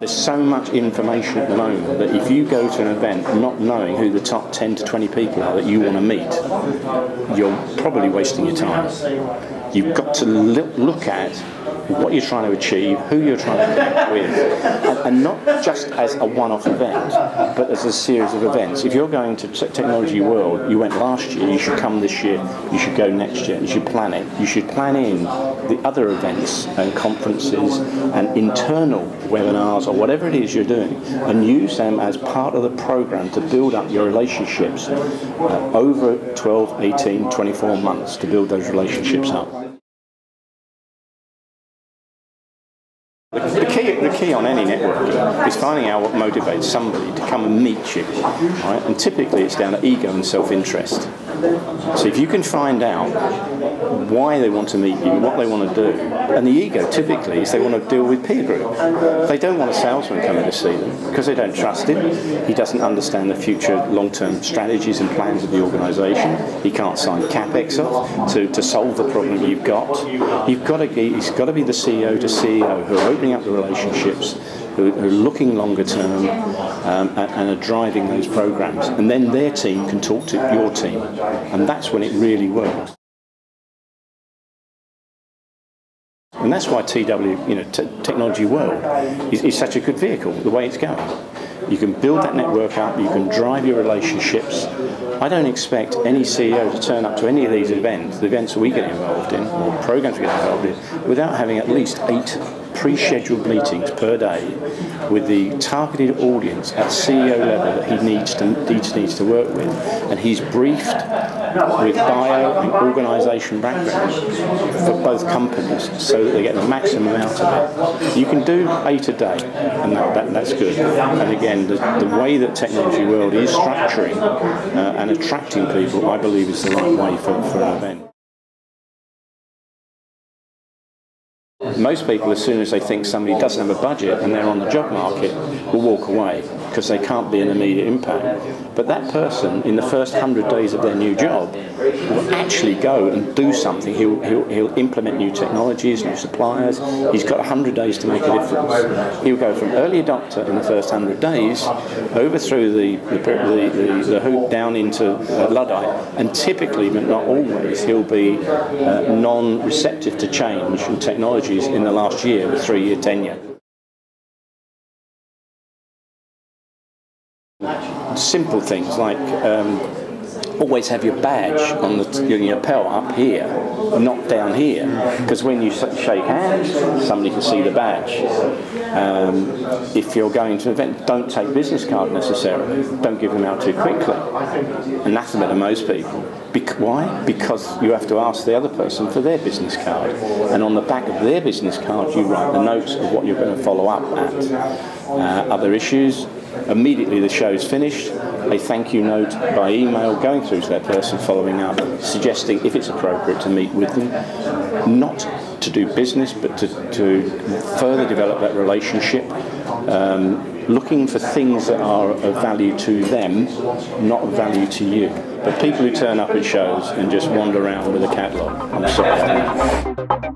There's so much information at the moment that if you go to an event not knowing who the top 10 to 20 people are that you want to meet, you're probably wasting your time. You've got to look at what you're trying to achieve, who you're trying to connect with, and not just as a one-off event, but as a series of events. If you're going to Technology World, you went last year, you should come this year, you should go next year, you should plan it. You should plan in the other events and conferences and internal webinars or whatever it is you're doing, and use them as part of the program to build up your relationships over 12, 18, 24 months to build those relationships up. The key on any networking is finding out what motivates somebody to come and meet you, right? And typically it's down to ego and self-interest. So if you can find out why they want to meet you, what they want to do, and the ego typically is they want to deal with peer group. They don't want a salesman coming to see them because they don't trust him. He doesn't understand the future long-term strategies and plans of the organisation. He can't sign CapEx off to solve the problem you've got. He's got to be the CEO to CEO who are opening up the relationships, who are looking longer term and are driving those programs. And then their team can talk to your team. And that's when it really works. And that's why Technology World is such a good vehicle, the way it's going. You can build that network up, you can drive your relationships. I don't expect any CEO to turn up to any of these events, the events we get involved in, or programs we get involved in, without having at least 8 pre-scheduled meetings per day with the targeted audience at CEO level that he needs to work with, and he's briefed with bio and organisation background for both companies so that they get the maximum out of it. You can do 8 a day, and that's good. And again, the way that Technology World is structuring and attracting people, I believe, is the right way for an event. Most people, as soon as they think somebody doesn't have a budget and they're on the job market, will walk away because they can't be an immediate impact. But that person, in the first 100 days of their new job, will actually go and do something. He'll implement new technologies, new suppliers. He's got 100 days to make a difference. He'll go from early adopter in the first 100 days, over through the hoop down into Luddite, and typically, but not always, he'll be non-receptive to change and technologies in the last year with 3-year tenure. Simple things like always have your badge on your lapel up here, not down here, because when you shake hands, somebody can see the badge. If you're going to an event, don't take business card necessarily. Don't give them out too quickly. Anathema to most people. Why? Because you have to ask the other person for their business card, and on the back of their business card you write the notes of what you're going to follow up at. Other issues. Immediately the show's finished, a thank you note by email going through to that person, following up, suggesting if it's appropriate to meet with them, not to do business but to further develop that relationship, looking for things that are of value to them, not of value to you. But people who turn up at shows and just wander around with a catalogue, I'm sorry.